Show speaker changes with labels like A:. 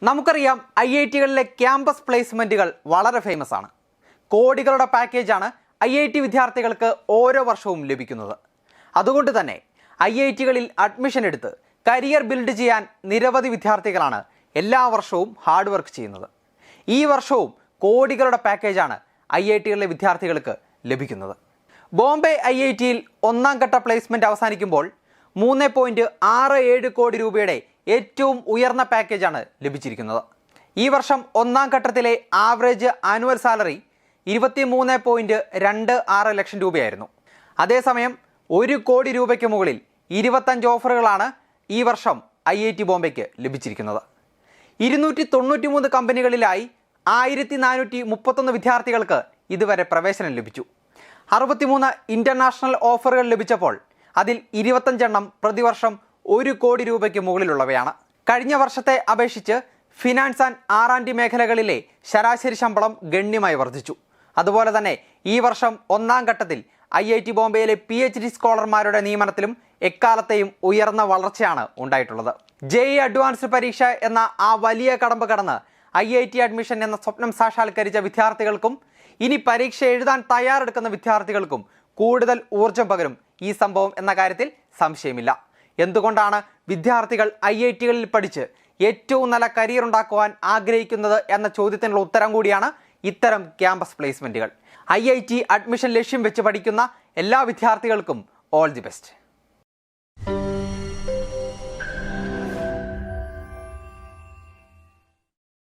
A: നമുക്കറിയാം IIT-കളിലെ ക്യാമ്പസ് പ്ലേസ്മെന്റുകൾ വളരെ ഫേമസ് ആണ്. കോടികളുടെ പാക്കേജാണ് IIT വിദ്യാർത്ഥികൾക്ക് ഓരോ വർഷവും ലഭിക്കുന്നത്. അതുകൊണ്ട് തന്നെ IIT-കളിൽ അഡ്മിഷൻ എടുത്ത് കരിയർ ബിൽഡ് ചെയ്യാൻ നിരവധി വിദ്യാർത്ഥികളാണ് എല്ലാ വർഷവും ഹാർഡ് വർക്ക് ചെയ്യുന്നത്. ഈ വർഷവും കോടികളുടെ പാക്കേജാണ് IIT-കളിലെ വിദ്യാർത്ഥികൾക്ക് ലഭിക്കുന്നത്. ബോംബെ IIT-യിൽ ഒന്നാം ഘട്ട പ്ലേസ്മെന്റ് അവസാനിക്കുമ്പോൾ 3.67 കോടി രൂപയുടെ ഏറ്റവും ഉയർന്ന പാക്കേജാണ് ലഭിച്ചിരിക്കുന്നത്. ഈ വർഷം ഒന്നാം ഘട്ടത്തിലെ ആവറേജ് ആനുവൽ സാലറി 23.26 ലക്ഷം രൂപയായിരുന്നു. അതേസമയം 1 കോടി രൂപയ്ക്ക് മുകളിൽ 25 ഓഫറുകളാണ് ഈ വർഷം IIT ബോംബെക്ക് ലഭിച്ചിരിക്കുന്നത്. 293 കമ്പനികളിലായി 1431 വിദ്യാർത്ഥികൾക്ക് ഇതുവരെ പ്രവേശനം ലഭിച്ചു. 63 ഇൻ്റർനാഷണൽ ഓഫറുകൾ ലഭിച്ചപ്പോൾ അതിൽ 25 എണ്ണം പ്രതിവർഷം 1 കോടി രൂപയ്ക്ക് മുകളിലുള്ളവയാണ്. കഴിഞ്ഞ വർഷത്തെ അപേക്ഷിച്ച് ഫിനാൻസ് ആൻഡ് R&D മേഖലകളിലെ ശരാശരി ശമ്പളം ഗണ്യമായി വർദ്ധിച്ചു. അതുപോലെ തന്നെ ഈ വർഷം ഒന്നാം ഘട്ടത്തിൽ IIT ബോംബെയിലെ PhD സ്കോളർമാരുടെ നിയമനത്തിലും എക്കാലത്തെയും ഉയർന്ന വളർച്ചയാണ് ഉണ്ടായിട്ടുള്ളത്. JEE അഡ്വാൻസ്ഡ് പരീക്ഷ എന്ന ആ വലിയ കടമ്പ കടന്ന് IIT അഡ്മിഷൻ എന്ന സ്വപ്നം സാക്ഷാത്കരിച്ച വിദ്യാർത്ഥികൾക്കും ഇനി പരീക്ഷ എഴുതാൻ തയ്യാറെടുക്കുന്ന വിദ്യാർത്ഥികൾക്കും കൂടുതൽ ഊർജം പകരും ഈ സംഭവം എന്ന കാര്യത്തിൽ സംശയമില്ല. എന്തുകൊണ്ടാണ് വിദ്യാർത്ഥികൾ IIT-കളിൽ പഠിച്ച് ഏറ്റവും നല്ല കരിയർ ഉണ്ടാക്കുവാൻ ആഗ്രഹിക്കുന്നത് എന്ന ചോദ്യത്തിനുള്ള ഉത്തരം കൂടിയാണ് ഇത്തരം ക്യാമ്പസ് പ്ലേസ്മെന്റുകൾ. IIT അഡ്മിഷൻ ലക്ഷ്യം വെച്ച് പഠിക്കുന്ന എല്ലാ വിദ്യാർത്ഥികൾക്കും ഓൾ ദി ബെസ്റ്റ്.